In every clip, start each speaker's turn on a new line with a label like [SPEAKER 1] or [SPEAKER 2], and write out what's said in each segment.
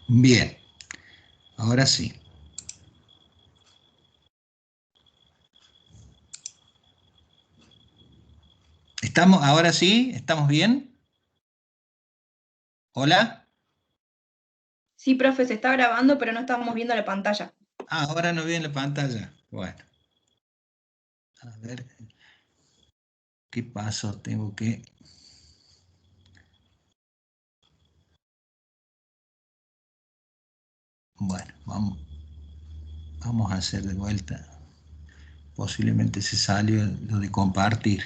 [SPEAKER 1] Bien, ahora sí. ¿Estamos, ahora sí? ¿Estamos bien? ¿Hola?
[SPEAKER 2] Sí, profe, se está grabando, pero no estamos viendo la pantalla.
[SPEAKER 1] Ah, ahora no vi en la pantalla. Bueno, a ver, ¿qué pasó? Tengo que... Bueno, vamos a hacer de vuelta. Posiblemente se salió lo de compartir.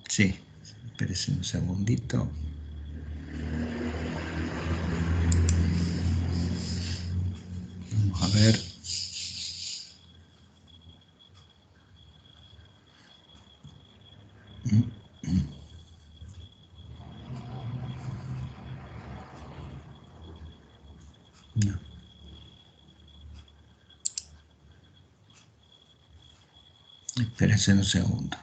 [SPEAKER 1] Sí, espérense un segundito. Vamos a ver. No, espérense un segundo.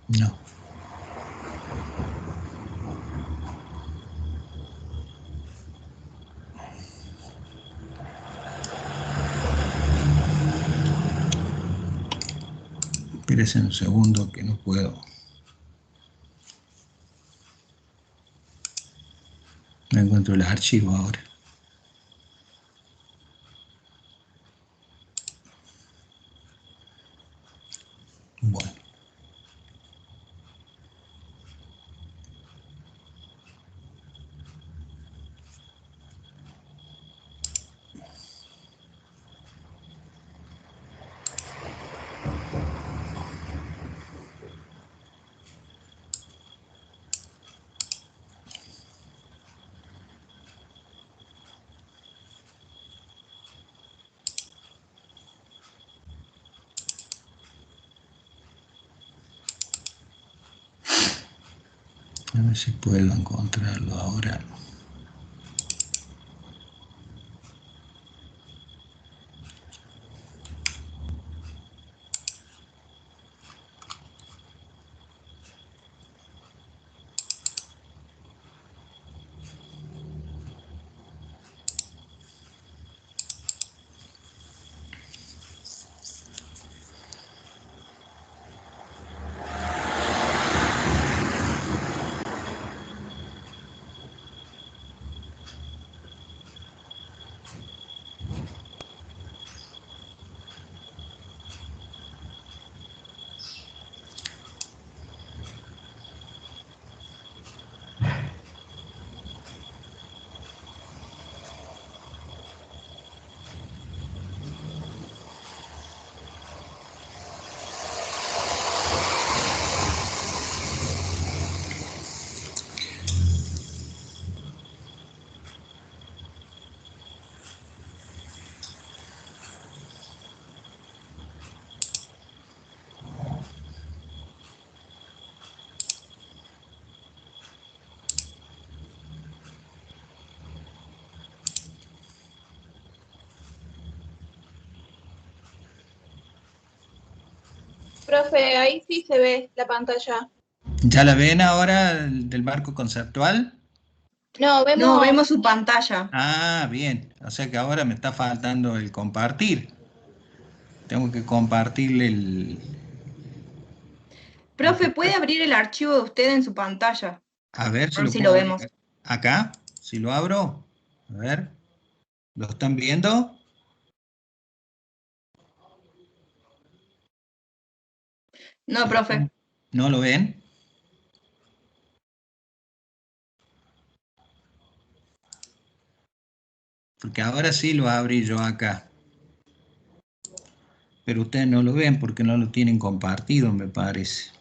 [SPEAKER 1] No. Espérense un segundo que no puedo. No encuentro el archivo ahora. Bueno, a ver si puedo encontrarlo ahora.
[SPEAKER 3] Profe, ahí sí se ve la pantalla.
[SPEAKER 1] ¿Ya la ven ahora del marco conceptual?
[SPEAKER 3] No,
[SPEAKER 2] No,
[SPEAKER 3] vemos.
[SPEAKER 2] vemos su pantalla.
[SPEAKER 1] Ah, bien. O sea que ahora me está faltando el compartir. Tengo que compartirle el
[SPEAKER 2] Profe, ¿puede abrir el archivo de usted en su pantalla?
[SPEAKER 1] A ver si
[SPEAKER 2] A ver
[SPEAKER 1] lo
[SPEAKER 2] si lo
[SPEAKER 1] puedo abrir
[SPEAKER 2] vemos.
[SPEAKER 1] acá. Si lo abro. A ver. ¿Lo están viendo?
[SPEAKER 2] No, profe.
[SPEAKER 1] ¿No lo ven? Porque ahora sí lo abrí yo acá. Pero ustedes no lo ven porque no lo tienen compartido, me parece.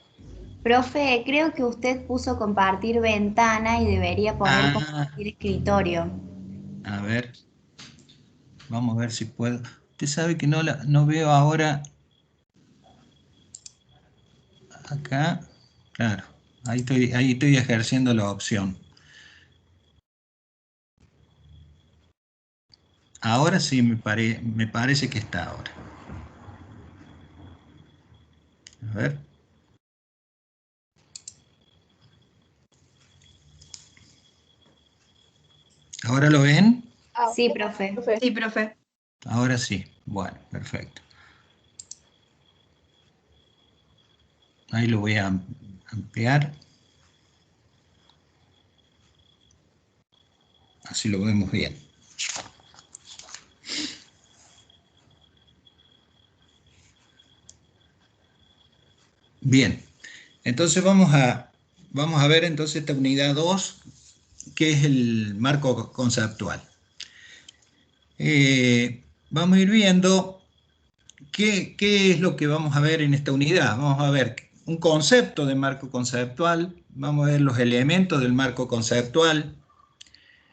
[SPEAKER 4] Profe, creo que usted puso compartir ventana y debería poner
[SPEAKER 1] Ah,
[SPEAKER 4] compartir escritorio.
[SPEAKER 1] a ver. Vamos a ver si puedo. Usted sabe que no veo ahora acá. Claro, ahí estoy ejerciendo la opción. Ahora sí me parece que está ahora. A ver. ¿Ahora lo ven?
[SPEAKER 4] Sí, profe.
[SPEAKER 2] Sí, profe.
[SPEAKER 1] Ahora sí. Bueno, perfecto. Ahí lo voy a ampliar. Así lo vemos bien. Bien. Entonces vamos a ver entonces esta unidad 2, que es el marco conceptual. Vamos a ir viendo qué es lo que vamos a ver en esta unidad. Vamos a ver un concepto de marco conceptual, vamos a ver los elementos del marco conceptual.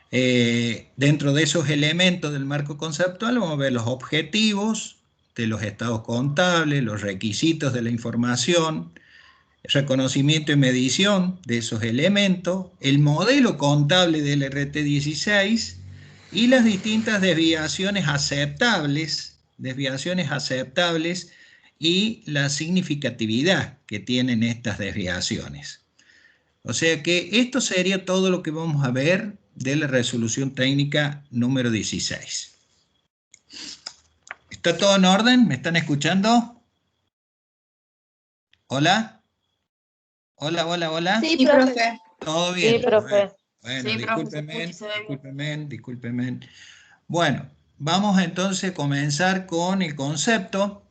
[SPEAKER 1] Dentro de esos elementos del marco conceptual vamos a ver los objetivos de los estados contables, los requisitos de la información, reconocimiento y medición de esos elementos, el modelo contable del RT16 y las distintas desviaciones aceptables y la significatividad que tienen estas desviaciones. O sea que esto sería todo lo que vamos a ver de la resolución técnica número 16. ¿Está todo en orden? ¿Me están escuchando? ¿Hola? Hola, hola, hola.
[SPEAKER 3] Sí,
[SPEAKER 2] Sí,
[SPEAKER 3] profe.
[SPEAKER 2] profe.
[SPEAKER 1] Todo bien.
[SPEAKER 5] Sí, profe.
[SPEAKER 1] Bueno,
[SPEAKER 2] Sí, profe, se escucha y se ve bien.
[SPEAKER 1] discúlpenme. Bueno, vamos entonces a comenzar con el concepto.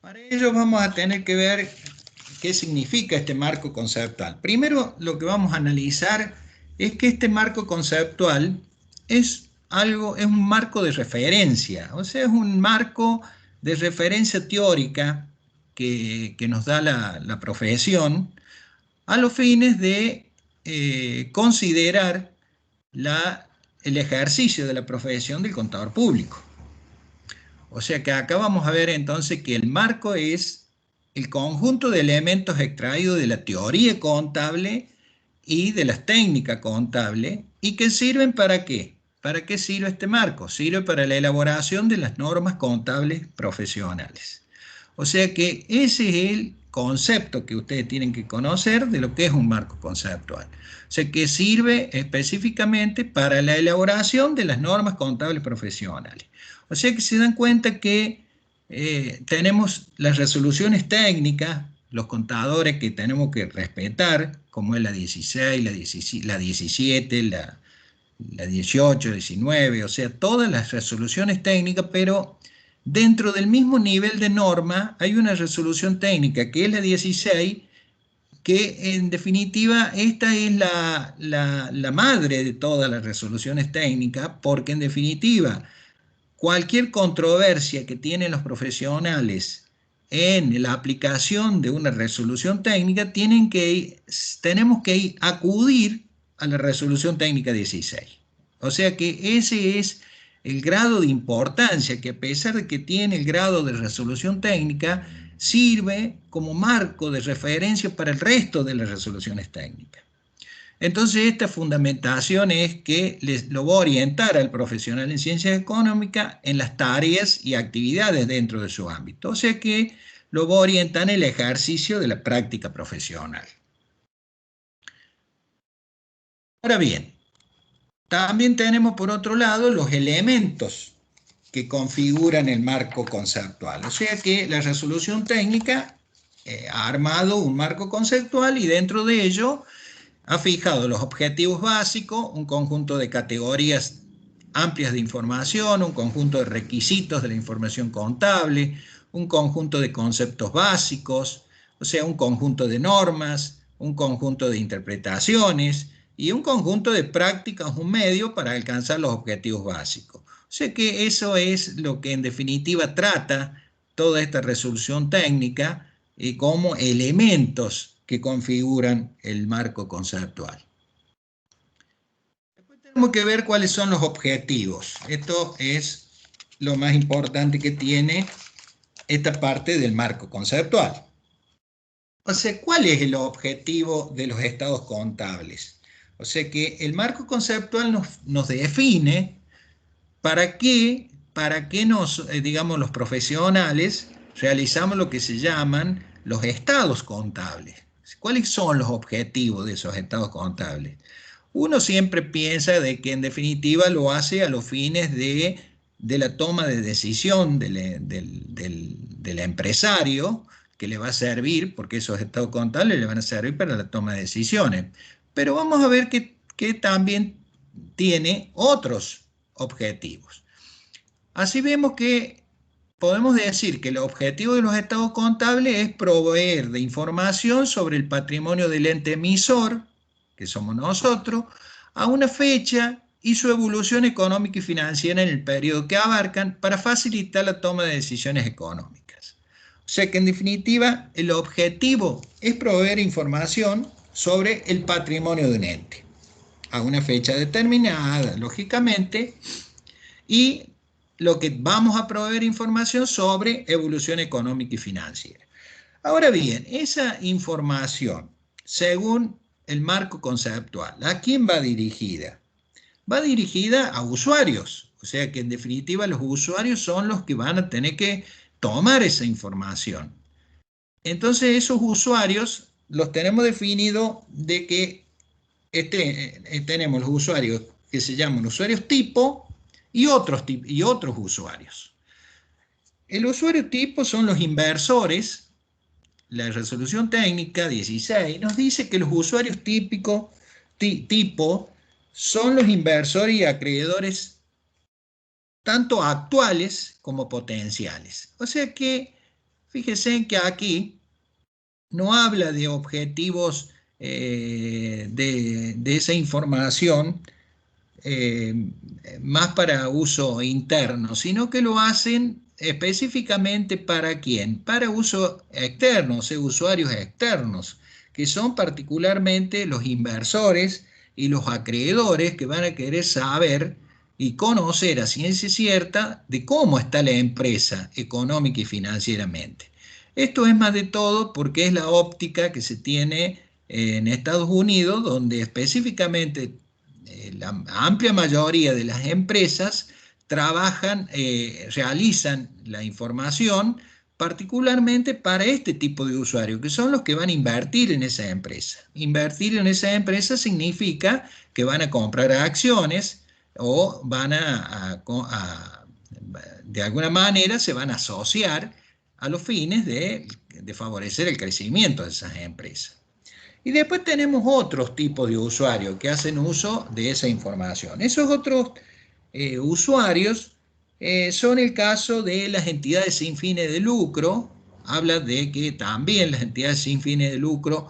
[SPEAKER 1] Para ello vamos a tener que ver qué significa este marco conceptual. Primero, lo que vamos a analizar es que este marco conceptual es un marco de referencia, o sea, es un marco de referencia teórica que nos da la profesión a los fines de considerar el ejercicio de la profesión del contador público. O sea que acá vamos a ver entonces que el marco es el conjunto de elementos extraídos de la teoría contable y de las técnicas contables y que sirven ¿para qué? ¿Para qué sirve este marco? Sirve para la elaboración de las normas contables profesionales. O sea que ese es el concepto que ustedes tienen que conocer de lo que es un marco conceptual. O sea que sirve específicamente para la elaboración de las normas contables profesionales. O sea que se dan cuenta que tenemos las resoluciones técnicas, los contadores que tenemos que respetar, como es la 16, la 17, la 18, 19, o sea, todas las resoluciones técnicas, pero dentro del mismo nivel de norma hay una resolución técnica que es la 16, que en definitiva esta es la madre de todas las resoluciones técnicas, porque en definitiva cualquier controversia que tienen los profesionales en la aplicación de una resolución técnica, tenemos que acudir a la resolución técnica 16. O sea que ese es el grado de importancia que, a pesar de que tiene el grado de resolución técnica, sirve como marco de referencia para el resto de las resoluciones técnicas. Entonces esta fundamentación es que lo va a orientar al profesional en ciencias económicas en las tareas y actividades dentro de su ámbito. O sea que lo va a orientar en el ejercicio de la práctica profesional. Ahora bien, también tenemos por otro lado los elementos que configuran el marco conceptual. O sea que la resolución técnica ha armado un marco conceptual y dentro de ello ha fijado los objetivos básicos, un conjunto de categorías amplias de información, un conjunto de requisitos de la información contable, un conjunto de conceptos básicos, o sea, un conjunto de normas, un conjunto de interpretaciones y un conjunto de prácticas, un medio para alcanzar los objetivos básicos. O sea que eso es lo que en definitiva trata toda esta resolución técnica como elementos que configuran el marco conceptual. Después tenemos que ver cuáles son los objetivos. Esto es lo más importante que tiene esta parte del marco conceptual. O sea, ¿cuál es el objetivo de los estados contables? O sea que el marco conceptual nos define para qué digamos, los profesionales realizamos lo que se llaman los estados contables. ¿Cuáles son los objetivos de esos estados contables? Uno siempre piensa de que en definitiva lo hace a los fines de la toma de decisión del empresario, que le va a servir, porque esos estados contables le van a servir para la toma de decisiones. Pero vamos a ver que también tiene otros objetivos. Así vemos que podemos decir que el objetivo de los estados contables es proveer de información sobre el patrimonio del ente emisor, que somos nosotros, a una fecha y su evolución económica y financiera en el periodo que abarcan para facilitar la toma de decisiones económicas. O sea que en definitiva el objetivo es proveer información sobre el patrimonio de un ente a una fecha determinada, lógicamente, y lo que vamos a proveer información sobre evolución económica y financiera. Ahora bien, esa información, según el marco conceptual, ¿a quién va dirigida? Va dirigida a usuarios, o sea que en definitiva los usuarios son los que van a tener que tomar esa información. Entonces esos usuarios los tenemos definidos de que tenemos los usuarios que se llaman usuarios tipo y otros usuarios. El usuario tipo son los inversores. La resolución técnica 16 nos dice que los usuarios tipo son los inversores y acreedores tanto actuales como potenciales. O sea que, fíjense que aquí no habla de objetivos de esa información más para uso interno, sino que lo hacen específicamente ¿para quién? Para uso externo, o sea, usuarios externos, que son particularmente los inversores y los acreedores que van a querer saber y conocer a ciencia cierta de cómo está la empresa económica y financieramente. Esto es más de todo porque es la óptica que se tiene en Estados Unidos, donde específicamente la amplia mayoría de las empresas trabajan, realizan la información particularmente para este tipo de usuarios, que son los que van a invertir en esa empresa. Invertir en esa empresa significa que van a comprar acciones o van de alguna manera se van a asociar a los fines de favorecer el crecimiento de esas empresas. Y después tenemos otros tipos de usuarios que hacen uso de esa información. Esos otros usuarios son el caso de las entidades sin fines de lucro. Habla de que también las entidades sin fines de lucro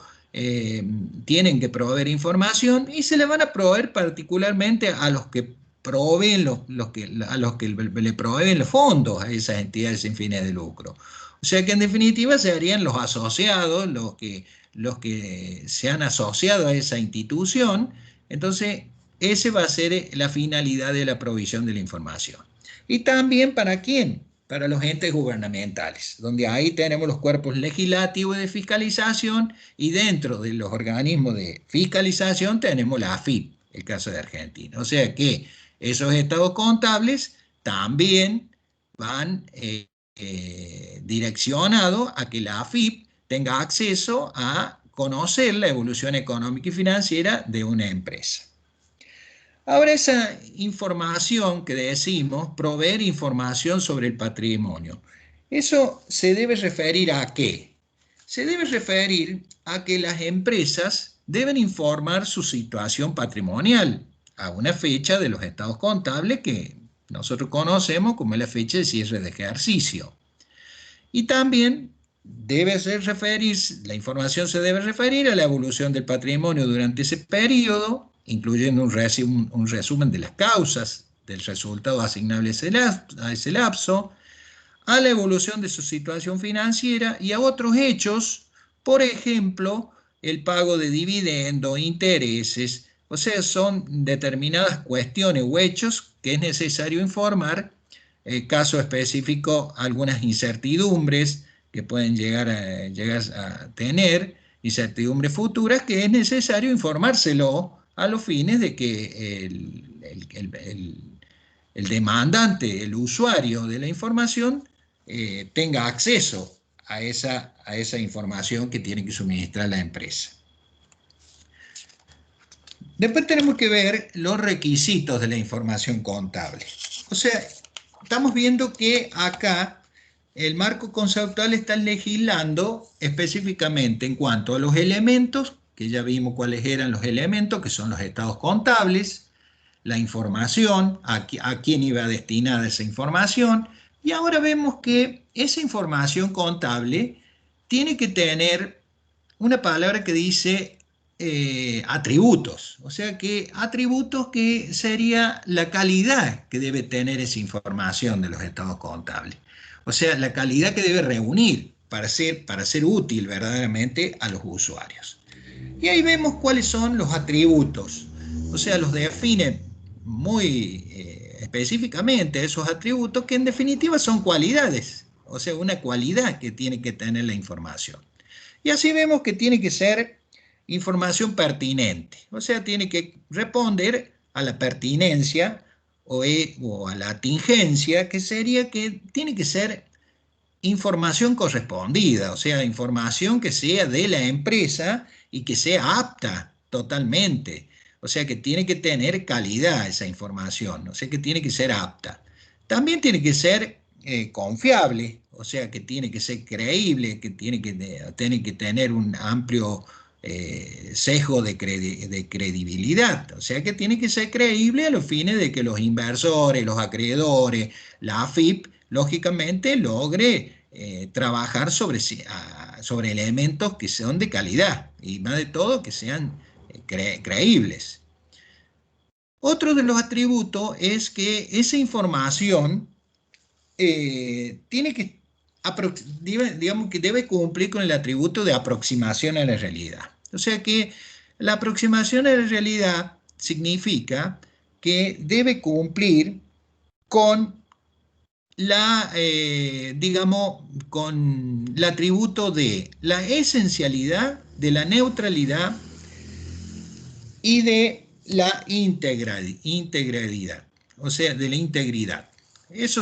[SPEAKER 1] tienen que proveer información y se le van a proveer particularmente a los que proveen a los que le proveen los fondos a esas entidades sin fines de lucro. O sea que en definitiva serían los asociados, los que se han asociado a esa institución. Entonces esa va a ser la finalidad de la provisión de la información. Y también ¿para quién? Para los entes gubernamentales, donde ahí tenemos los cuerpos legislativos de fiscalización y dentro de los organismos de fiscalización tenemos la AFIP, el caso de Argentina. O sea que esos estados contables también van direccionados a que la AFIP tenga acceso a conocer la evolución económica y financiera de una empresa. Ahora esa información que decimos, proveer información sobre el patrimonio, ¿eso se debe referir a qué? Se debe referir a que las empresas deben informar su situación patrimonial a una fecha de los estados contables que nosotros conocemos como la fecha de cierre de ejercicio. Y también la información se debe referir a la evolución del patrimonio durante ese periodo incluyendo un resumen de las causas del resultado asignable a ese lapso, a la evolución de su situación financiera y a otros hechos, por ejemplo, el pago de dividendos, intereses, o sea, son determinadas cuestiones o hechos que es necesario informar, caso específico, algunas incertidumbres que pueden llegar a tener, incertidumbres futuras, que es necesario informárselo a los fines de que el demandante, el usuario de la información, tenga acceso a esa información que tiene que suministrar la empresa. Después tenemos que ver los requisitos de la información contable. O sea, estamos viendo que acá el marco conceptual está legislando específicamente en cuanto a los elementos, que ya vimos cuáles eran los elementos, que son los estados contables, la información, a quién iba destinada esa información, y ahora vemos que esa información contable tiene que tener una palabra que dice atributos, o sea que atributos que sería la calidad que debe tener esa información de los estados contables, o sea, la calidad que debe reunir para ser útil verdaderamente a los usuarios. Y ahí vemos cuáles son los atributos, o sea, los definen muy específicamente esos atributos, que en definitiva son cualidades, o sea, una cualidad que tiene que tener la información. Y así vemos que tiene que ser información pertinente, o sea, tiene que responder a la pertinencia o a la atingencia, que sería que tiene que ser información correspondida, o sea, información que sea de la empresa y que sea apta totalmente, o sea, que tiene que tener calidad esa información, o sea, que tiene que ser apta. También tiene que ser confiable, o sea, que tiene que ser creíble, que tiene que tener un amplio sesgo de credibilidad, o sea, que tiene que ser creíble a los fines de que los inversores, los acreedores, la AFIP, lógicamente logre trabajar sobre elementos que son de calidad y más de todo que sean creíbles. Otro de los atributos es que esa información tiene que, digamos que debe cumplir con el atributo de aproximación a la realidad. O sea que la aproximación a la realidad significa que debe cumplir con digamos, con el atributo de la esencialidad, de la neutralidad y de la integralidad, o sea, de la integridad. Eso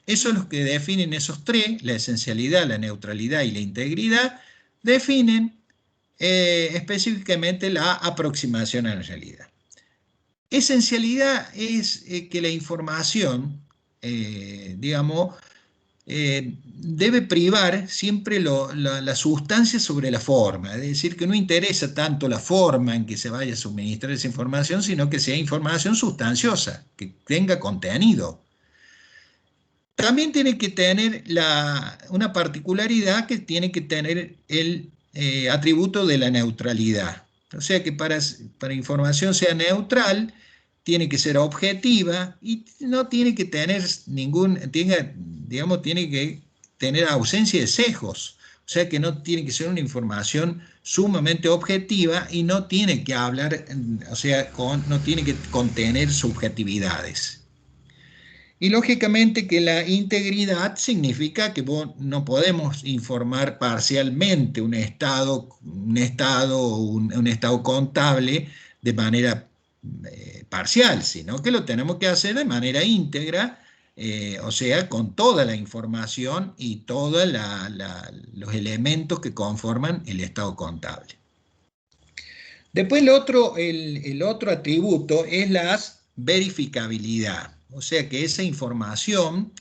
[SPEAKER 1] es lo que definen esos tres, la esencialidad, la neutralidad y la integridad, definen específicamente la aproximación a la realidad. Esencialidad es que la información, digamos, debe privar siempre la sustancia sobre la forma, es decir, que no interesa tanto la forma en que se vaya a suministrar esa información, sino que sea información sustanciosa, que tenga contenido. También tiene que tener una particularidad que tiene que tener el atributo de la neutralidad. O sea que para información sea neutral, tiene que ser objetiva y no tiene que tener tiene que tener ausencia de sesgos. O sea que no tiene que ser una información sumamente objetiva y no tiene que hablar, o sea, no tiene que contener subjetividades. Y lógicamente que la integridad significa que no podemos informar parcialmente un estado contable de manera parcial, sino que lo tenemos que hacer de manera íntegra, o sea, con toda la información y todos los elementos que conforman el estado contable. Después el otro atributo es la verificabilidad. O sea que esa información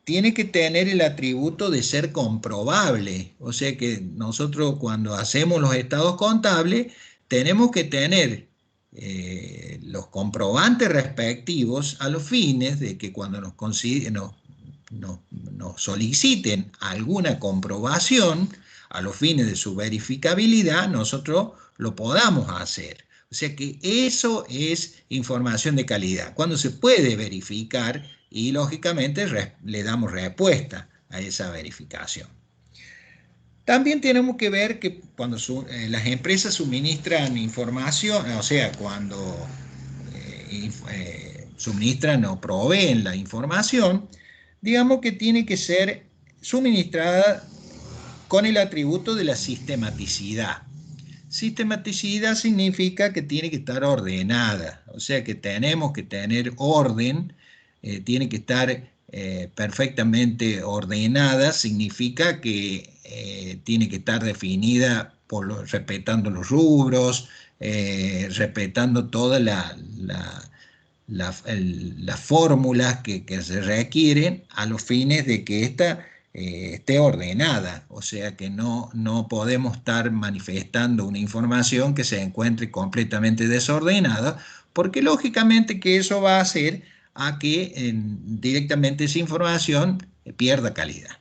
[SPEAKER 1] tiene que tener el atributo de ser comprobable. O sea que nosotros cuando hacemos los estados contables tenemos que tener los comprobantes respectivos a los fines de que cuando nos soliciten alguna comprobación a los fines de su verificabilidad, nosotros lo podamos hacer. O sea que eso es información de calidad, cuando se puede verificar y lógicamente le damos respuesta a esa verificación. También tenemos que ver que cuando las empresas suministran información, o sea, cuando suministran o proveen la información, digamos que tiene que ser suministrada con el atributo de la sistematicidad. Sistematicidad significa que tiene que estar ordenada, o sea que tenemos que tener orden, tiene que estar perfectamente ordenada, significa que tiene que estar definida respetando los rubros, respetando todas las fórmulas que se requieren a los fines de que esta esté ordenada, o sea que no podemos estar manifestando una información que se encuentre completamente desordenada, porque lógicamente que eso va a hacer a que directamente esa información pierda calidad.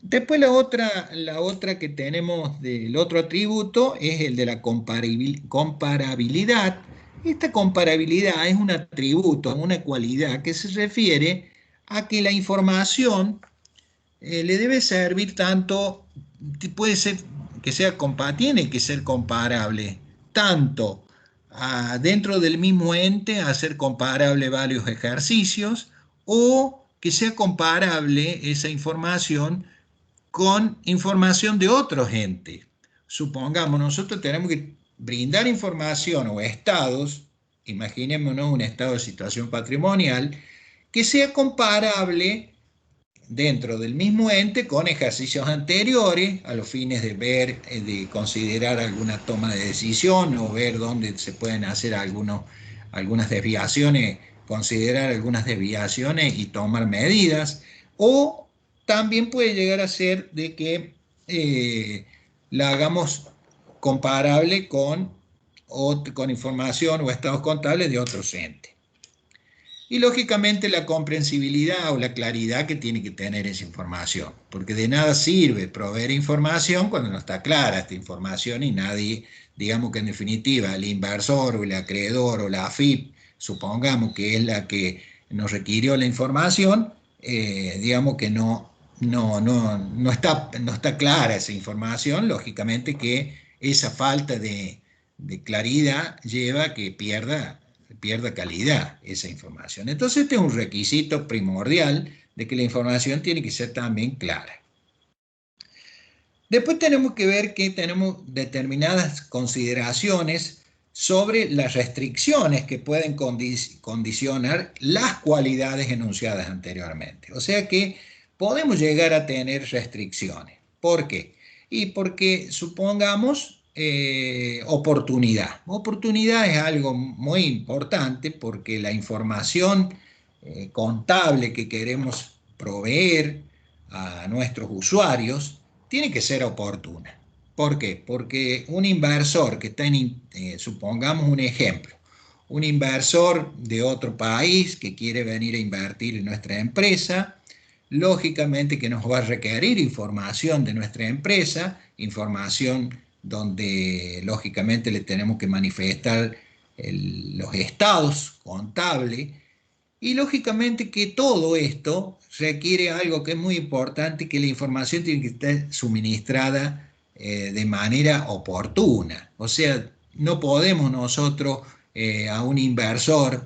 [SPEAKER 1] Después la otra que tenemos del otro atributo es el de la comparabilidad. Esta comparabilidad es un atributo, una cualidad que se refiere a que la información le debe servir tanto, puede ser que tiene que ser comparable, tanto dentro del mismo ente, hacer comparable varios ejercicios, o que sea comparable esa información con información de otros entes. Supongamos, nosotros tenemos que brindar información o estados, imaginémonos un estado de situación patrimonial, que sea comparable dentro del mismo ente con ejercicios anteriores a los fines de ver, de considerar alguna toma de decisión o ver dónde se pueden hacer algunas desviaciones, considerar algunas desviaciones y tomar medidas, o también puede llegar a ser de que la hagamos comparable con información o estados contables de otros entes. Y lógicamente la comprensibilidad o la claridad que tiene que tener esa información, porque de nada sirve proveer información cuando no está clara esta información y nadie, digamos que en definitiva el inversor o el acreedor o la AFIP, supongamos que es la que nos requirió la información, digamos que no está clara esa información, lógicamente que esa falta de claridad lleva a que pierda calidad esa información. Entonces este es un requisito primordial de que la información tiene que ser también clara. Después tenemos que ver que tenemos determinadas consideraciones sobre las restricciones que pueden condicionar las cualidades enunciadas anteriormente. O sea que podemos llegar a tener restricciones. ¿Por qué? Y porque supongamos oportunidad. Oportunidad es algo muy importante porque la información contable que queremos proveer a nuestros usuarios tiene que ser oportuna. ¿Por qué? Porque un inversor que está supongamos un ejemplo, un inversor de otro país que quiere venir a invertir en nuestra empresa, lógicamente que nos va a requerir información de nuestra empresa, información donde lógicamente le tenemos que manifestar los estados contables, y lógicamente que todo esto requiere algo que es muy importante, que la información tiene que estar suministrada de manera oportuna. O sea, no podemos nosotros a un inversor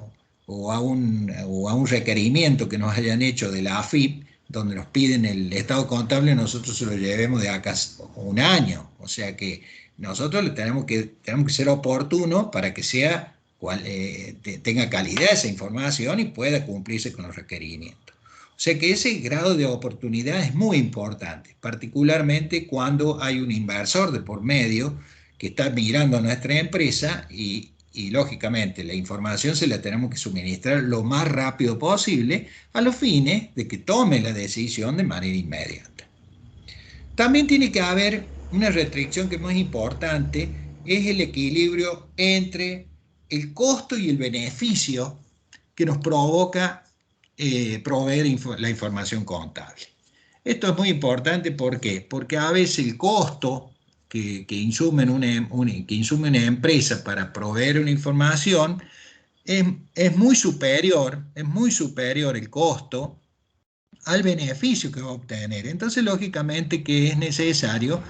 [SPEAKER 1] o a un requerimiento que nos hayan hecho de la AFIP, donde nos piden el estado contable, nosotros se lo llevemos de acá un año. O sea que nosotros tenemos que ser oportunos para que tenga calidad esa información y pueda cumplirse con los requerimientos. O sea que ese grado de oportunidad es muy importante, particularmente cuando hay un inversor de por medio que está mirando a nuestra empresa y lógicamente la información se la tenemos que suministrar lo más rápido posible a los fines de que tome la decisión de manera inmediata. También tiene que haber una restricción que es muy importante, es el equilibrio entre el costo y el beneficio que nos provoca proveer la información contable. Esto es muy importante, ¿por qué? Porque a veces el costo que insume una empresa para proveer una información es muy superior el costo al beneficio que va a obtener. Entonces, lógicamente que es necesario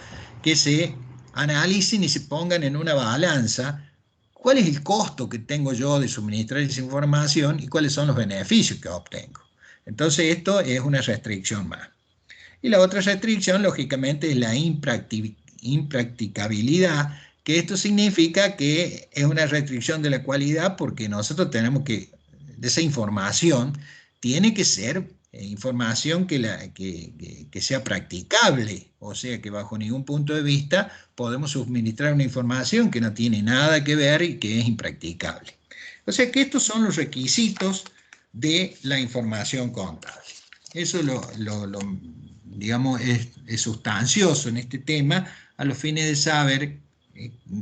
[SPEAKER 1] que se analicen y se pongan en una balanza cuál es el costo que tengo yo de suministrar esa información y cuáles son los beneficios que obtengo. Entonces, esto es una restricción más. Y la otra restricción, lógicamente, es la impracticabilidad, que esto significa que es una restricción de la cualidad porque nosotros tenemos que, esa información tiene que ser información que sea practicable, o sea que bajo ningún punto de vista podemos suministrar una información que no tiene nada que ver y que es impracticable. O sea que estos son los requisitos de la información contable. Eso digamos, es sustancioso en este tema a los fines de saber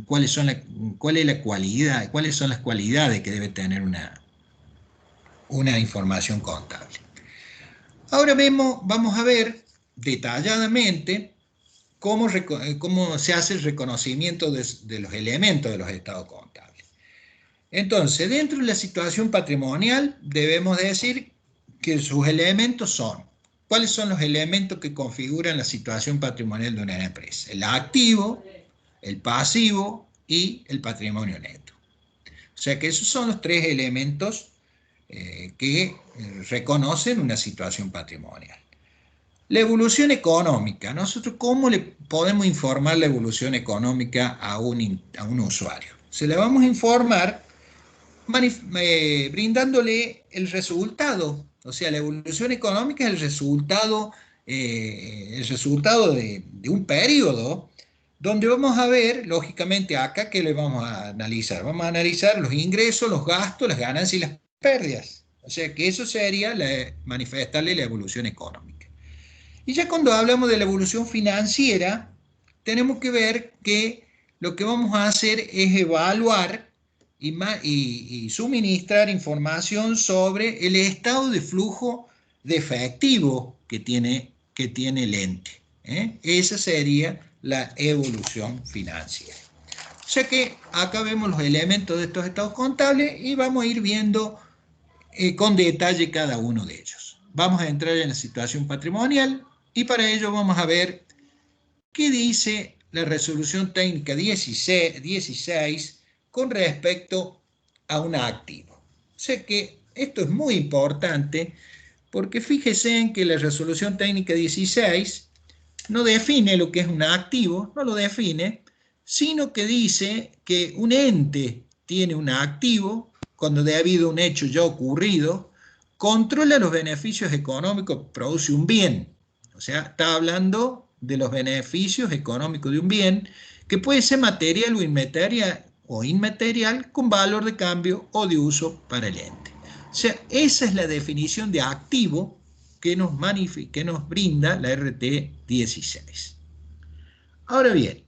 [SPEAKER 1] cuál es la cualidad, cuáles son las cualidades que debe tener una información contable. Ahora vamos a ver detalladamente cómo se hace el reconocimiento de los elementos de los estados contables. Entonces, dentro de la situación patrimonial, debemos decir que sus elementos son, ¿cuáles son los elementos que configuran la situación patrimonial de una empresa? El activo, el pasivo y el patrimonio neto. O sea que esos son los tres elementos que reconocen una situación patrimonial. La evolución económica. Nosotros, ¿cómo le podemos informar la evolución económica a un usuario? Se le vamos a informar brindándole el resultado. O sea, la evolución económica es el resultado de un periodo donde vamos a ver, lógicamente acá, ¿qué le vamos a analizar? Vamos a analizar los ingresos, los gastos, las ganancias y las pérdidas. O sea que eso sería manifestarle la evolución económica. Y ya cuando hablamos de la evolución financiera, tenemos que ver que lo que vamos a hacer es evaluar y suministrar información sobre el estado de flujo de efectivo que tiene el ente. Esa sería la evolución financiera. O sea que acá vemos los elementos de estos estados contables y vamos a ir viendo con detalle cada uno de ellos. Vamos a entrar en la situación patrimonial y para ello vamos a ver qué dice la resolución técnica 16 con respecto a un activo. O sea que esto es muy importante porque fíjese en que la resolución técnica 16 no define lo que es un activo, no lo define, sino que dice que un ente tiene un activo cuando debido a un hecho ya ocurrido, controla los beneficios económicos que produce un bien. O sea, está hablando de los beneficios económicos de un bien que puede ser material o inmaterial con valor de cambio o de uso para el ente. O sea, esa es la definición de activo que nos brinda la RT 16. Ahora bien,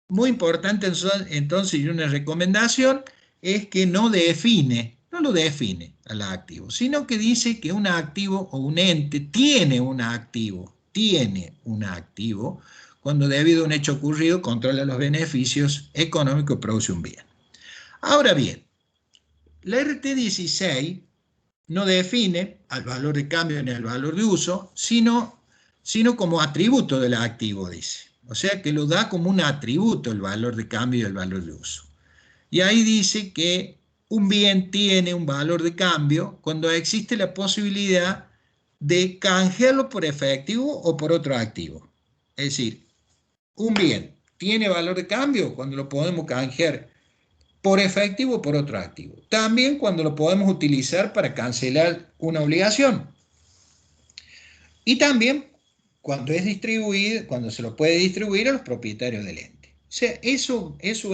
[SPEAKER 1] muy importante entonces y una recomendación es que no lo define al activo, sino que dice que un activo o un ente tiene un activo cuando debido a un hecho ocurrido controla los beneficios económicos y produce un bien. Ahora bien, la RT 16 no define al valor de cambio ni al valor de uso, sino como atributo del activo, dice. O sea que lo da como un atributo el valor de cambio y el valor de uso. Y ahí dice que un bien tiene un valor de cambio cuando existe la posibilidad de canjearlo por efectivo o por otro activo. Es decir, un bien tiene valor de cambio cuando lo podemos canjear por efectivo o por otro activo. También cuando lo podemos utilizar para cancelar una obligación. Y también cuando se lo puede distribuir a los propietarios del ente. O sea, eso es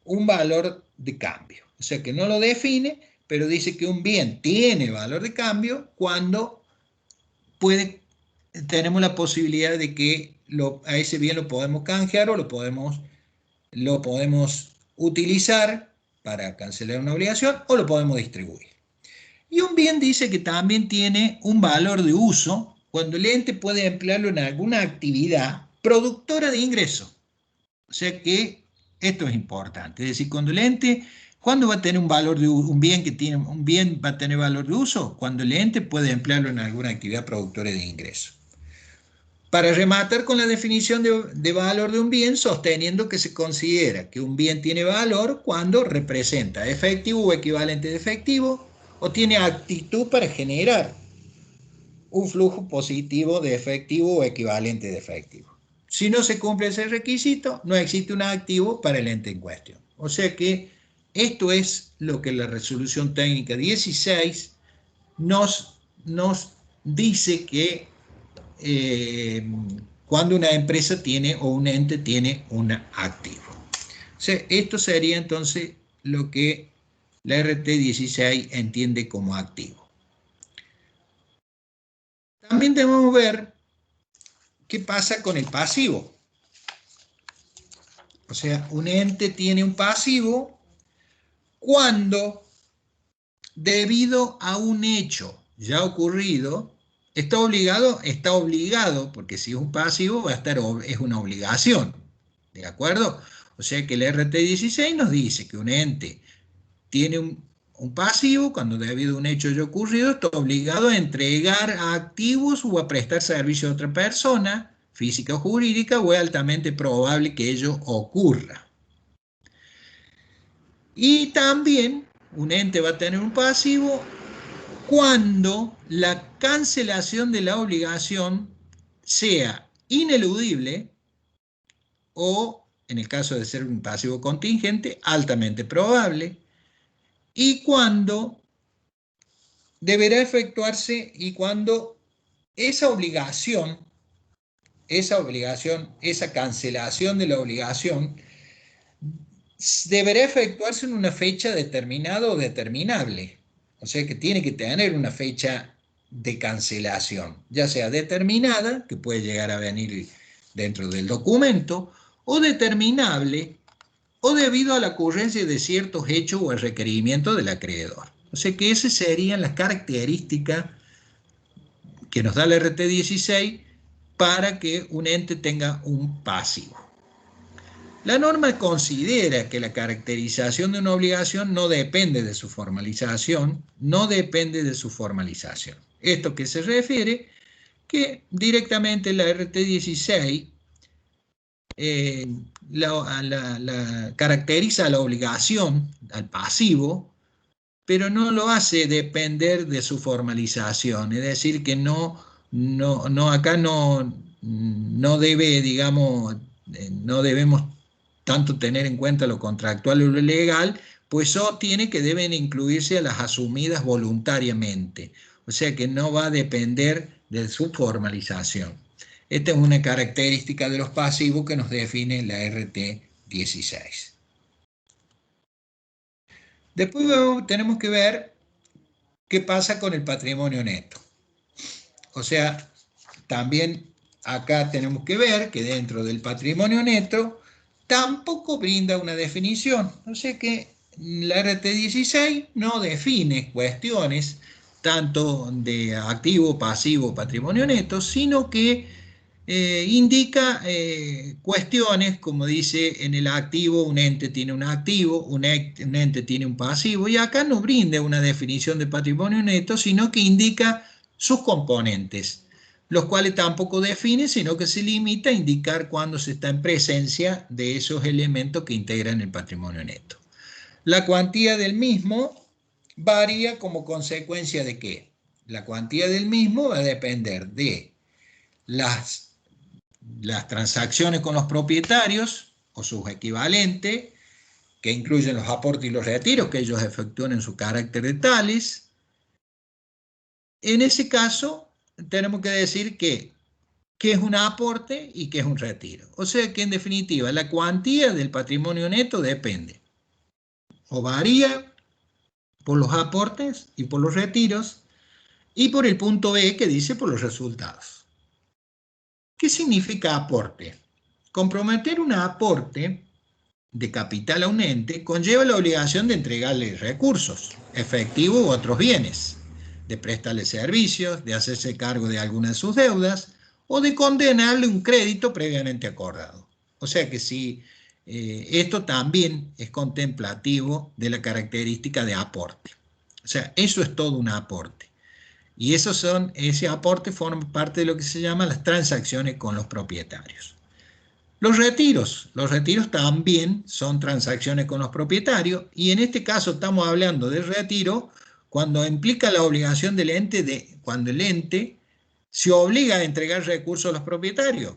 [SPEAKER 1] un valor de cambio. O sea que no lo define, pero dice que un bien tiene valor de cambio cuando tenemos la posibilidad de que a ese bien lo podemos canjear o lo podemos utilizar para cancelar una obligación o lo podemos distribuir. Y un bien dice que también tiene un valor de uso cuando el ente puede emplearlo en alguna actividad productora de ingresos. O sea que esto es importante. Es decir, cuando el ente, ¿cuándo va a tener un valor de un bien que tiene un bien va a tener valor de uso? Cuando el ente puede emplearlo en alguna actividad productora de ingresos. Para rematar con la definición de valor de un bien, sosteniendo que se considera que un bien tiene valor cuando representa efectivo o equivalente de efectivo o tiene actitud para generar un flujo positivo de efectivo o equivalente de efectivo. Si no se cumple ese requisito, no existe un activo para el ente en cuestión. O sea que esto es lo que la resolución técnica 16 nos dice que cuando una empresa tiene o un ente tiene un activo. O sea, esto sería entonces lo que la RT 16 entiende como activo. También debemos ver qué pasa con el pasivo. O sea, un ente tiene un pasivo cuando, debido a un hecho ya ocurrido, está obligado, porque si es un pasivo es una obligación, ¿de acuerdo? O sea que el RT16 nos dice que un ente tiene un pasivo cuando debido a un hecho ya ocurrido está obligado a entregar activos o a prestar servicio a otra persona, física o jurídica, o es altamente probable que ello ocurra. Y también un ente va a tener un pasivo cuando la cancelación de la obligación sea ineludible o, en el caso de ser un pasivo contingente, altamente probable, y cuando deberá efectuarse y cuando esa obligación, esa cancelación de la obligación deberá efectuarse en una fecha determinada o determinable. O sea que tiene que tener una fecha de cancelación, ya sea determinada, que puede llegar a venir dentro del documento, o determinable, o debido a la ocurrencia de ciertos hechos o el requerimiento del acreedor. O sea que esas serían las características que nos da la RT16 para que un ente tenga un pasivo. La norma considera que la caracterización de una obligación no depende de su formalización, Esto que se refiere que directamente la RT16 caracteriza a la obligación, al pasivo, pero no lo hace depender de su formalización, es decir, que acá no debe, digamos, no debemos tanto tener en cuenta lo contractual o lo legal, pues deben incluirse a las asumidas voluntariamente, o sea que no va a depender de su formalización. Esta es una característica de los pasivos que nos define la RT 16. Después tenemos que ver qué pasa con el patrimonio neto. O sea, también acá tenemos que ver que dentro del patrimonio neto tampoco brinda una definición. O sea que la RT16 no define cuestiones tanto de activo, pasivo, patrimonio neto, sino que indica cuestiones como dice en el activo, un ente tiene un activo, un ente tiene un pasivo, y acá no brinda una definición de patrimonio neto, sino que indica sus componentes, los cuales tampoco define, sino que se limita a indicar cuando se está en presencia de esos elementos que integran el patrimonio neto. La cuantía del mismo varía como consecuencia de ¿qué? La cuantía del mismo va a depender de las transacciones con los propietarios o sus equivalentes, que incluyen los aportes y los retiros que ellos efectúan en su carácter de tales. En ese caso, tenemos que decir qué es un aporte y qué es un retiro. O sea que, en definitiva, la cuantía del patrimonio neto depende o varía por los aportes y por los retiros y por el punto B que dice por los resultados. ¿Qué significa aporte? Comprometer un aporte de capital a un ente conlleva la obligación de entregarle recursos, efectivo u otros bienes, de prestarle servicios, de hacerse cargo de alguna de sus deudas o de condenarle un crédito previamente acordado. O sea que si esto también es contemplativo de la característica de aporte. O sea, eso es todo un aporte. Y ese aporte forma parte de lo que se llama las transacciones con los propietarios. Los retiros también son transacciones con los propietarios, y en este caso estamos hablando de retiro cuando implica la obligación del ente, cuando el ente se obliga a entregar recursos a los propietarios,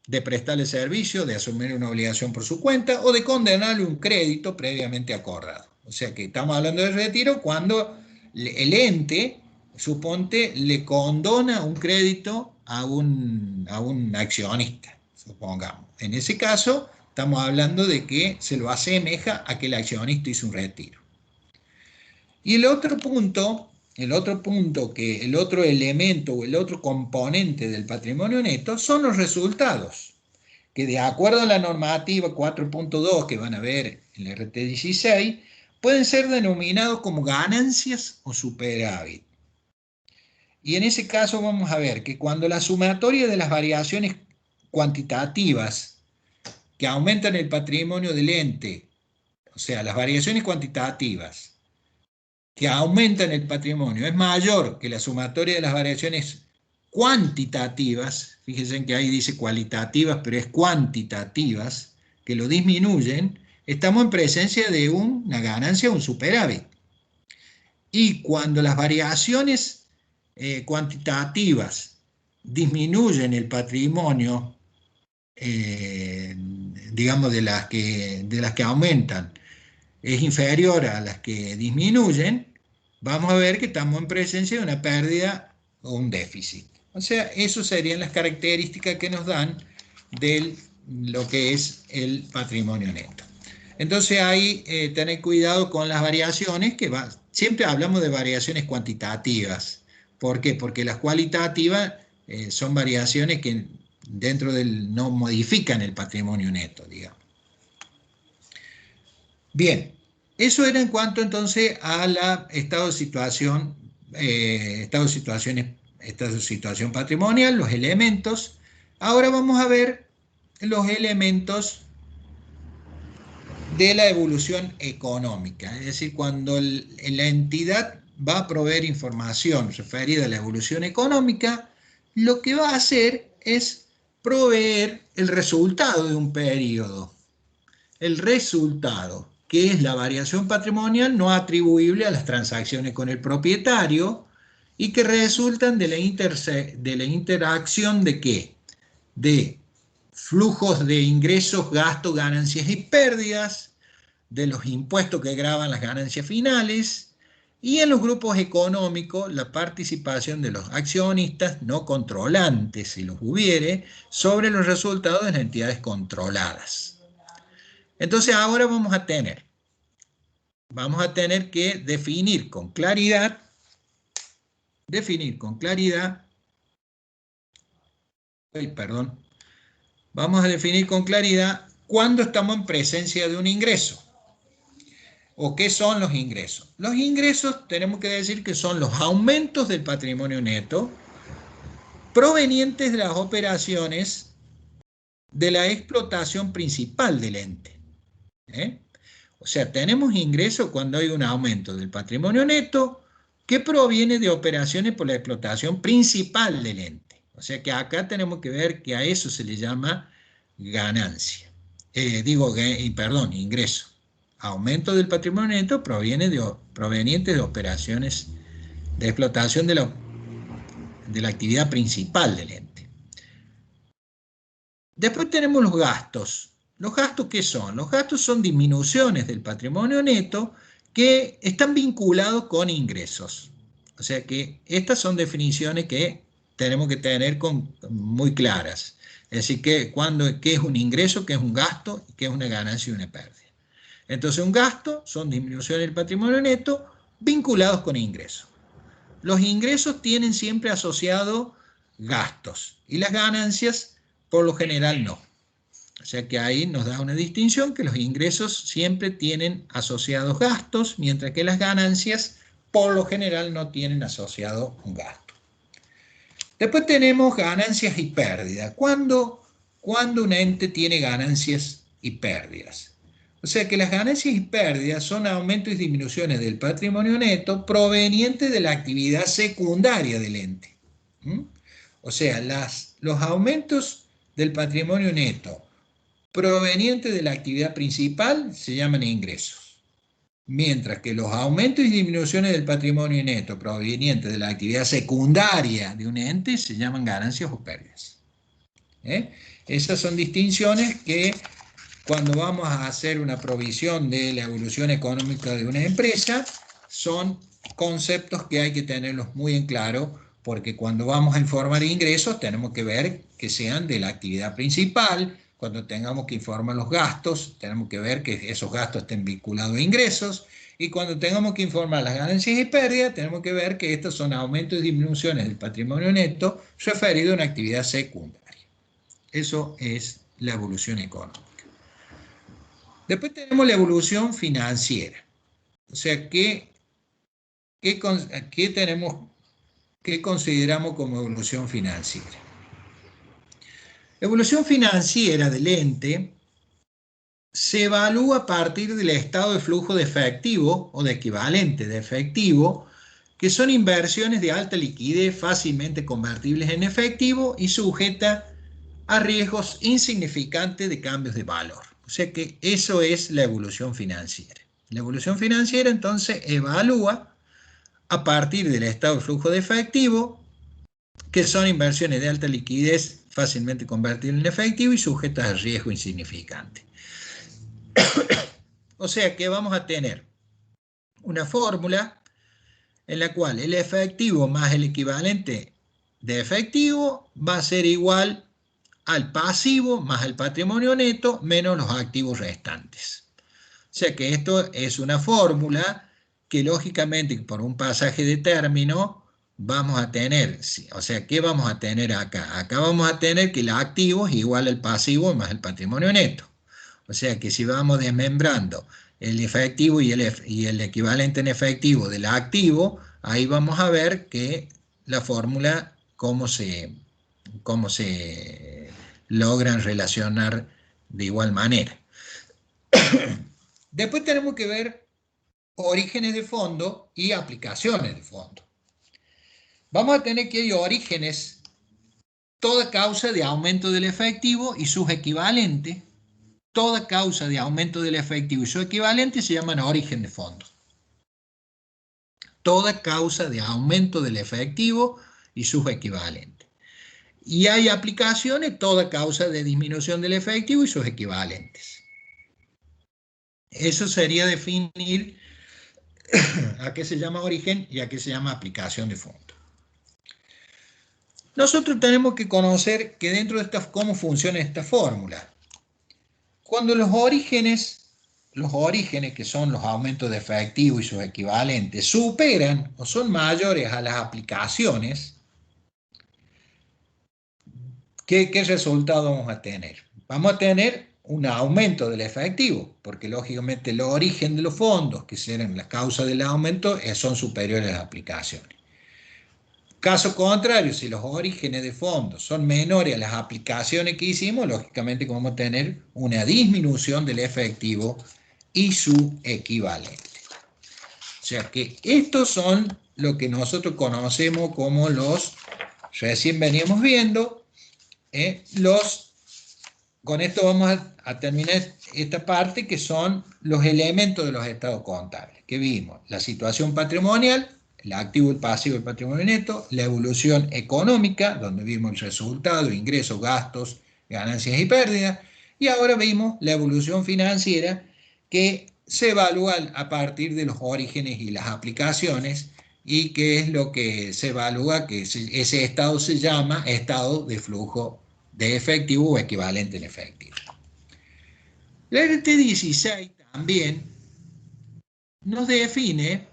[SPEAKER 1] de prestarle servicio, de asumir una obligación por su cuenta o de condenarle un crédito previamente acordado. O sea que estamos hablando de retiro cuando el ente, suponte, le condona un crédito a un accionista, supongamos. En ese caso, estamos hablando de que se lo asemeja a que el accionista hizo un retiro. Y el otro elemento o el otro componente del patrimonio neto son los resultados, que de acuerdo a la normativa 4.2 que van a ver en el RT16, pueden ser denominados como ganancias o superávit. Y en ese caso vamos a ver que cuando la sumatoria de las variaciones cuantitativas que aumentan el patrimonio del ente, o sea, las variaciones cuantitativas que aumentan el patrimonio es mayor que la sumatoria de las variaciones cuantitativas, fíjense que ahí dice cualitativas, pero es cuantitativas, que lo disminuyen, estamos en presencia de una ganancia o un superávit. Y cuando las variaciones cuantitativas disminuyen el patrimonio, digamos, de las que aumentan, es inferior a las que disminuyen, vamos a ver que estamos en presencia de una pérdida o un déficit. O sea, esas serían las características que nos dan de lo que es el patrimonio neto. Entonces ahí tener cuidado con las variaciones, siempre hablamos de variaciones cuantitativas. ¿Por qué? Porque las cualitativas son variaciones que no modifican el patrimonio neto, digamos. Bien, eso era en cuanto entonces a la estado de situación patrimonial, los elementos. Ahora vamos a ver los elementos de la evolución económica, es decir, cuando la entidad va a proveer información referida a la evolución económica, lo que va a hacer es proveer el resultado de un periodo. El resultado, que es la variación patrimonial no atribuible a las transacciones con el propietario y que resultan de la interacción de ¿qué? De flujos de ingresos, gastos, ganancias y pérdidas, de los impuestos que gravan las ganancias finales, y en los grupos económicos la participación de los accionistas no controlantes, si los hubiere, sobre los resultados de las entidades controladas. Entonces ahora vamos a tener que definir con claridad, vamos a definir con claridad cuándo estamos en presencia de un ingreso. ¿O qué son los ingresos? Los ingresos tenemos que decir que son los aumentos del patrimonio neto provenientes de las operaciones de la explotación principal del ente. O sea, tenemos ingresos cuando hay un aumento del patrimonio neto que proviene de operaciones por la explotación principal del ente. O sea que acá tenemos que ver que a eso se le llama ganancia. Ingreso. Aumento del patrimonio neto proveniente de operaciones de explotación de la actividad principal del ente. Después tenemos los gastos. ¿Los gastos qué son? Los gastos son disminuciones del patrimonio neto que están vinculados con ingresos. O sea que estas son definiciones que tenemos que tener muy claras. Es decir, qué es un ingreso, qué es un gasto, qué es una ganancia y una pérdida. Entonces, un gasto son disminuciones del patrimonio neto vinculados con ingresos. Los ingresos tienen siempre asociados gastos y las ganancias, por lo general, no. O sea que ahí nos da una distinción que los ingresos siempre tienen asociados gastos, mientras que las ganancias, por lo general, no tienen asociado un gasto. Después tenemos ganancias y pérdidas. ¿Cuándo un ente tiene ganancias y pérdidas. O sea que las ganancias y pérdidas son aumentos y disminuciones del patrimonio neto provenientes de la actividad secundaria del ente. O sea, los aumentos del patrimonio neto provenientes de la actividad principal se llaman ingresos, mientras que los aumentos y disminuciones del patrimonio neto provenientes de la actividad secundaria de un ente se llaman ganancias o pérdidas. Esas son distinciones que cuando vamos a hacer una provisión de la evolución económica de una empresa son conceptos que hay que tenerlos muy en claro, porque cuando vamos a informar ingresos tenemos que ver que sean de la actividad principal. Cuando tengamos que informar los gastos, tenemos que ver que esos gastos estén vinculados a ingresos. Y cuando tengamos que informar las ganancias y pérdidas, tenemos que ver que estos son aumentos y disminuciones del patrimonio neto referido a una actividad secundaria. Eso es la evolución económica. Después tenemos la evolución financiera. O sea, ¿qué consideramos como evolución financiera? La evolución financiera del ente se evalúa a partir del estado de flujo de efectivo o de equivalente de efectivo, que son inversiones de alta liquidez fácilmente convertibles en efectivo y sujeta a riesgos insignificantes de cambios de valor. O sea que eso es la evolución financiera. La evolución financiera entonces evalúa a partir del estado de flujo de efectivo, que son inversiones de alta liquidez fácilmente convertibles en efectivo y sujetas a riesgo insignificante. O sea que vamos a tener una fórmula en la cual el efectivo más el equivalente de efectivo va a ser igual al pasivo más el patrimonio neto menos los activos restantes. O sea que esto es una fórmula que lógicamente por un pasaje de término vamos a tener, o sea, ¿qué vamos a tener acá? Acá vamos a tener que el activo es igual al pasivo más el patrimonio neto. O sea que si vamos desmembrando el efectivo y el equivalente en efectivo del activo, ahí vamos a ver que la fórmula, cómo se logran relacionar de igual manera. Después tenemos que ver orígenes de fondo y aplicaciones de fondo. Vamos a tener que hay orígenes, toda causa de aumento del efectivo y sus equivalentes. Toda causa de aumento del efectivo y su equivalente se llaman origen de fondo. Toda causa de aumento del efectivo y sus equivalentes. Y hay aplicaciones, toda causa de disminución del efectivo y sus equivalentes. Eso sería definir a qué se llama origen y a qué se llama aplicación de fondo. Nosotros tenemos que conocer que dentro de cómo funciona esta fórmula. Cuando los orígenes que son los aumentos de efectivo y sus equivalentes superan o son mayores a las aplicaciones, ¿qué resultado vamos a tener? Vamos a tener un aumento del efectivo, porque lógicamente el origen de los fondos, que serán la causa del aumento, son superiores a las aplicaciones. Caso contrario, si los orígenes de fondos son menores a las aplicaciones que hicimos, lógicamente vamos a tener una disminución del efectivo y su equivalente. O sea que estos son lo que nosotros conocemos como recién veníamos viendo, con esto vamos a terminar esta parte, que son los elementos de los estados contables, que vimos: la situación patrimonial, el activo, el pasivo, el patrimonio neto; la evolución económica, donde vimos el resultado, ingresos, gastos, ganancias y pérdidas; y ahora vimos la evolución financiera, que se evalúa a partir de los orígenes y las aplicaciones, y que es lo que se evalúa, que ese estado se llama estado de flujo de efectivo o equivalente en efectivo. La RT 16 también nos define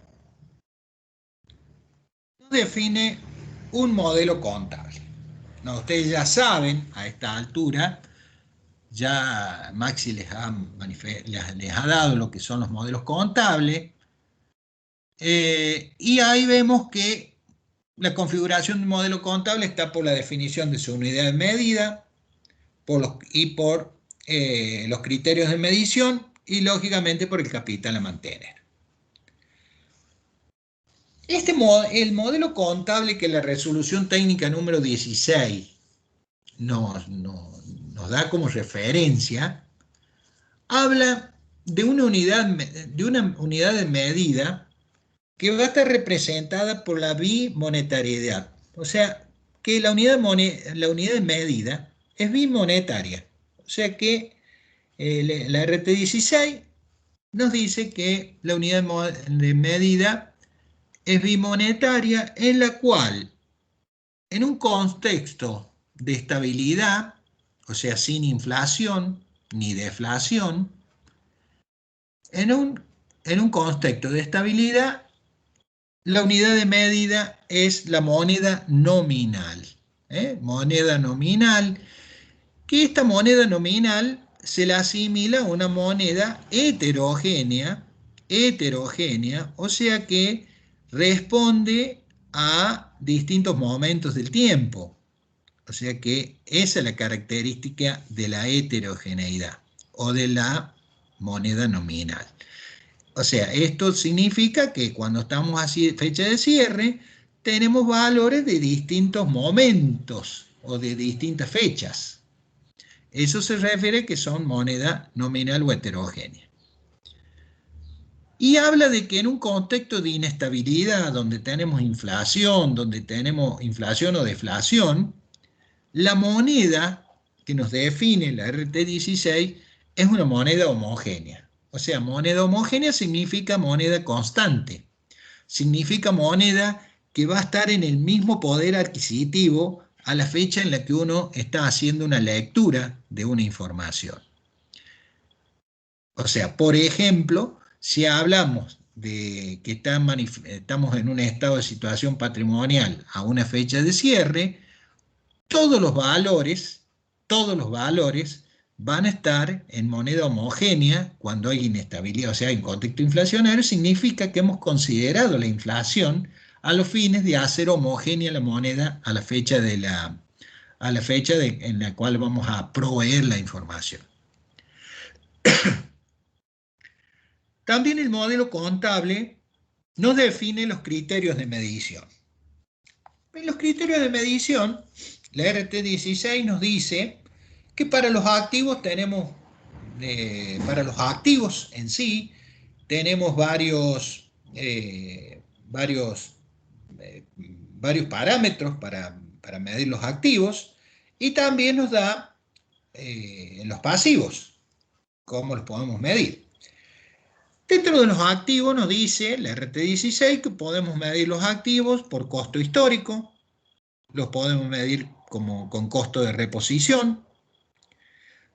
[SPEAKER 1] un modelo contable. No, ustedes ya saben a esta altura, ya Maxi les ha dado lo que son los modelos contables, y ahí vemos que la configuración de un modelo contable está por la definición de su unidad de medida y por los criterios de medición y lógicamente por el capital a mantener. El modelo contable que la resolución técnica número 16 nos da como referencia, habla de una unidad de medida que va a estar representada por la bimonetariedad. O sea, que la unidad de medida es bimonetaria. O sea que la RT16 nos dice que la unidad de medida es bimonetaria, en la cual, en un contexto de estabilidad, o sea, sin inflación ni deflación, en un contexto de estabilidad, la unidad de medida es la moneda nominal. Moneda nominal, que esta moneda nominal se la asimila a una moneda heterogénea, o sea que responde a distintos momentos del tiempo. O sea que esa es la característica de la heterogeneidad o de la moneda nominal. O sea, esto significa que cuando estamos así fecha de cierre, tenemos valores de distintos momentos o de distintas fechas. Eso se refiere a que son moneda nominal o heterogénea. Y habla de que en un contexto de inestabilidad, donde tenemos inflación o deflación, la moneda que nos define la RT16 es una moneda homogénea. O sea, moneda homogénea significa moneda constante. Significa moneda que va a estar en el mismo poder adquisitivo a la fecha en la que uno está haciendo una lectura de una información. O sea, por ejemplo, si hablamos de que estamos en un estado de situación patrimonial a una fecha de cierre, todos los valores van a estar en moneda homogénea cuando hay inestabilidad. O sea, en contexto inflacionario significa que hemos considerado la inflación a los fines de hacer homogénea la moneda a la fecha en la cual vamos a proveer la información. También el modelo contable nos define los criterios de medición. En los criterios de medición, la RT16 nos dice que para los activos para los activos en sí, tenemos varios parámetros para medir los activos, y también nos da los pasivos, cómo los podemos medir. Dentro de los activos nos dice la RT16 que podemos medir los activos por costo histórico, los podemos medir con costo de reposición,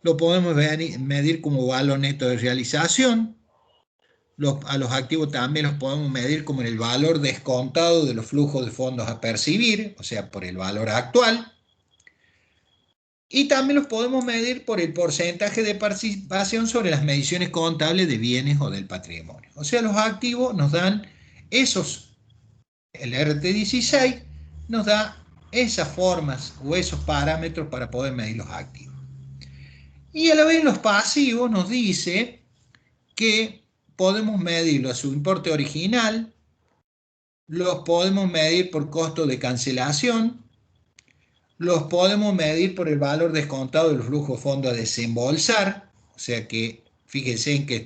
[SPEAKER 1] lo podemos medir como valor neto de realización, a los activos también los podemos medir como el valor descontado de los flujos de fondos a percibir, o sea, por el valor actual, y también los podemos medir por el porcentaje de participación sobre las mediciones contables de bienes o del patrimonio. O sea, los activos nos dan el RT16 nos da esas formas o esos parámetros para poder medir los activos. Y a la vez los pasivos nos dice que podemos medirlo a su importe original, los podemos medir por costo de cancelación, los podemos medir por el valor descontado del flujo de fondo a desembolsar, o sea que fíjense en que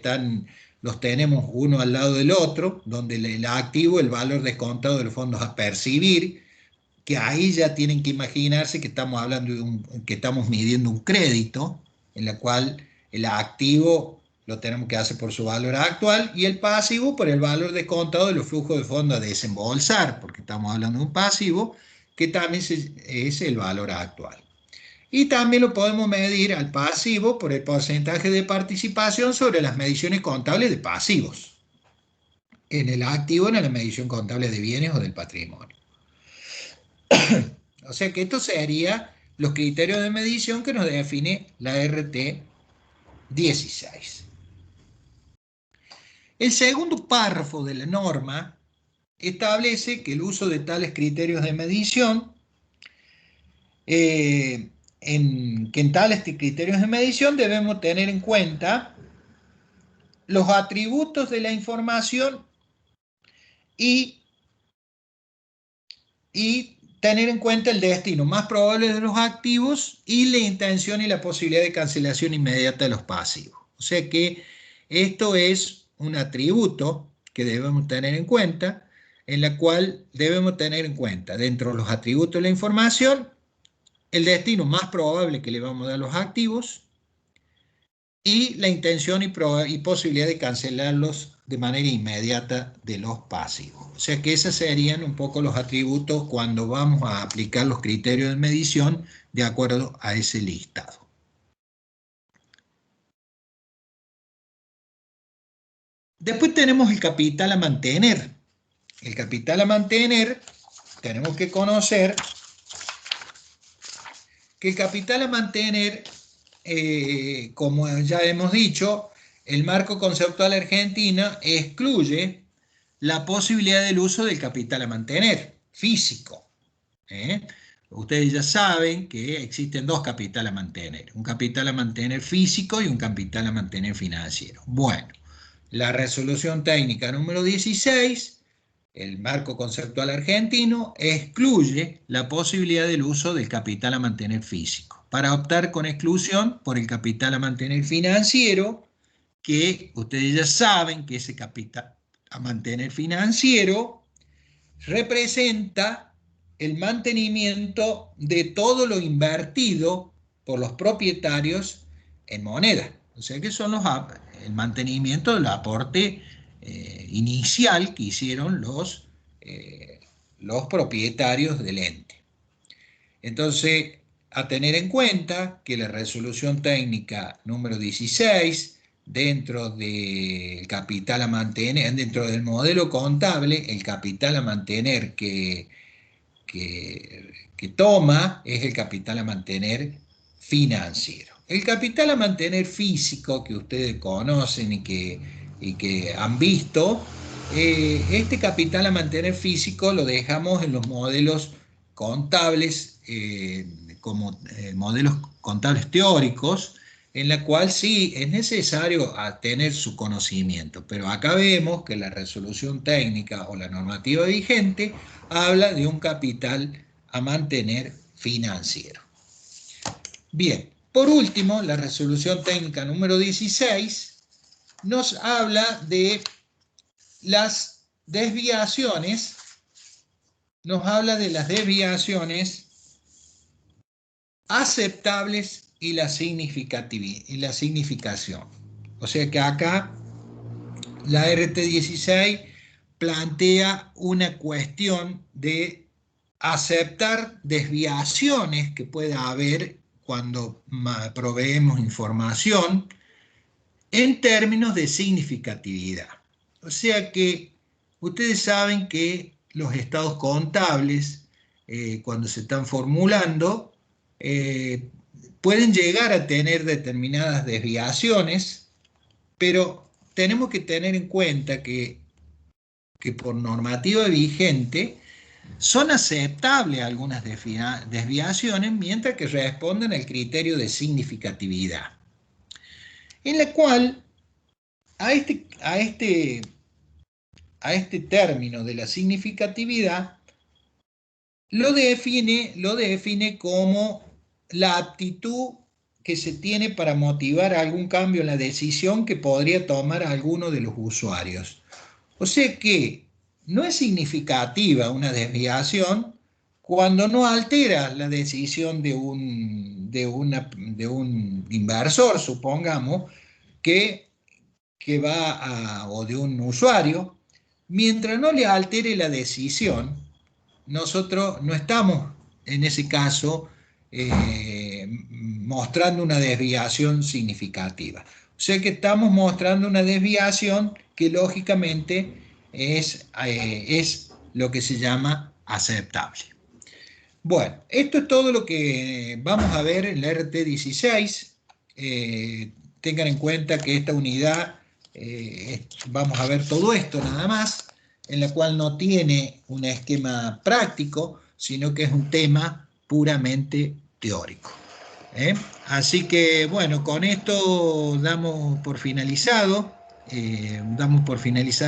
[SPEAKER 1] los tenemos uno al lado del otro, donde el activo, el valor descontado de los fondos a percibir, que ahí ya tienen que imaginarse que estamos hablando que estamos midiendo un crédito, en la cual el activo lo tenemos que hacer por su valor actual y el pasivo por el valor descontado de los flujos de fondo a desembolsar, porque estamos hablando de un pasivo que también es el valor actual. Y también lo podemos medir al pasivo por el porcentaje de participación sobre las mediciones contables de pasivos en el activo, en la medición contable de bienes o del patrimonio. O sea que esto sería los criterios de medición que nos define la RT16. El segundo párrafo de la norma establece que el uso de tales criterios de medición que en tales criterios de medición debemos tener en cuenta los atributos de la información y tener en cuenta el destino más probable de los activos y la intención y la posibilidad de cancelación inmediata de los pasivos. O sea que esto es un atributo que debemos tener en cuenta, en la cual debemos tener en cuenta dentro de los atributos de la información el destino más probable que le vamos a dar a los activos y la intención y posibilidad de cancelarlos de manera inmediata de los pasivos. O sea que esos serían un poco los atributos cuando vamos a aplicar los criterios de medición de acuerdo a ese listado. Después tenemos el capital a mantener. El capital a mantener, tenemos que conocer que el capital a mantener, como ya hemos dicho, el marco conceptual argentino excluye la posibilidad del uso del capital a mantener, físico. Ustedes ya saben que existen dos capital a mantener, un capital a mantener físico y un capital a mantener financiero. Bueno, la resolución técnica número 16, el marco conceptual argentino, excluye la posibilidad del uso del capital a mantener físico, para optar con exclusión por el capital a mantener financiero, que ustedes ya saben que ese capital a mantener financiero representa el mantenimiento de todo lo invertido por los propietarios en moneda. O sea que son el mantenimiento del aporte inicial que hicieron los propietarios del ente. Entonces, a tener en cuenta que la resolución técnica número 16, dentro del capital a mantener, dentro del modelo contable, el capital a mantener que toma es el capital a mantener financiero. El capital a mantener físico que ustedes conocen y que han visto, este capital a mantener físico lo dejamos en los modelos contables, como modelos contables teóricos, en la cual sí es necesario tener su conocimiento, pero acá vemos que la resolución técnica o la normativa vigente habla de un capital a mantener financiero. Bien, por último, la resolución técnica número 16 nos habla de las desviaciones, aceptables y la significación. O sea que acá la RT16 plantea una cuestión de aceptar desviaciones que pueda haber cuando proveemos información en términos de significatividad. O sea que ustedes saben que los estados contables, cuando se están formulando, pueden llegar a tener determinadas desviaciones, pero tenemos que tener en cuenta que por normativa vigente son aceptables algunas desviaciones mientras que responden al criterio de significatividad, en la cual a este término de la significatividad lo define como la aptitud que se tiene para motivar algún cambio en la decisión que podría tomar alguno de los usuarios. O sea que no es significativa una desviación cuando no altera la decisión de un inversor, supongamos, o de un usuario. Mientras no le altere la decisión, nosotros no estamos en ese caso mostrando una desviación significativa. O sea que estamos mostrando una desviación que lógicamente es lo que se llama aceptable. Bueno, esto es todo lo que vamos a ver en la RT16. Tengan en cuenta que esta unidad, vamos a ver todo esto nada más, en la cual no tiene un esquema práctico, sino que es un tema puramente teórico. Así que, bueno, con esto damos por finalizada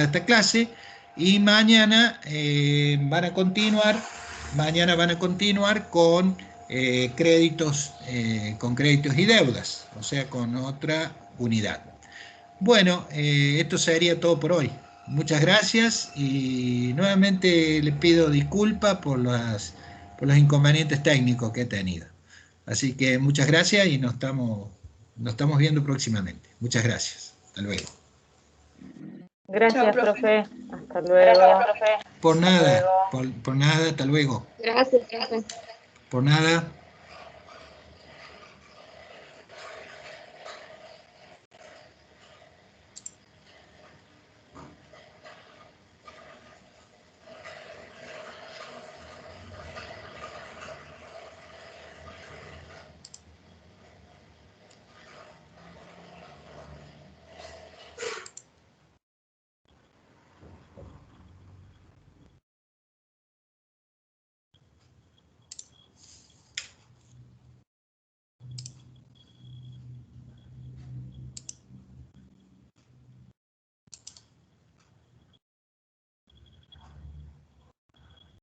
[SPEAKER 1] esta clase y mañana van a continuar con créditos y deudas, o sea, con otra unidad. Bueno, esto sería todo por hoy. Muchas gracias y nuevamente les pido disculpas por los inconvenientes técnicos que he tenido. Así que muchas gracias y nos estamos viendo próximamente. Muchas gracias. Hasta luego.
[SPEAKER 5] Gracias,
[SPEAKER 2] Chao, profe.
[SPEAKER 5] profe. Hasta luego.
[SPEAKER 1] Por nada, por nada, hasta luego.
[SPEAKER 3] Gracias, profe.
[SPEAKER 1] Por nada.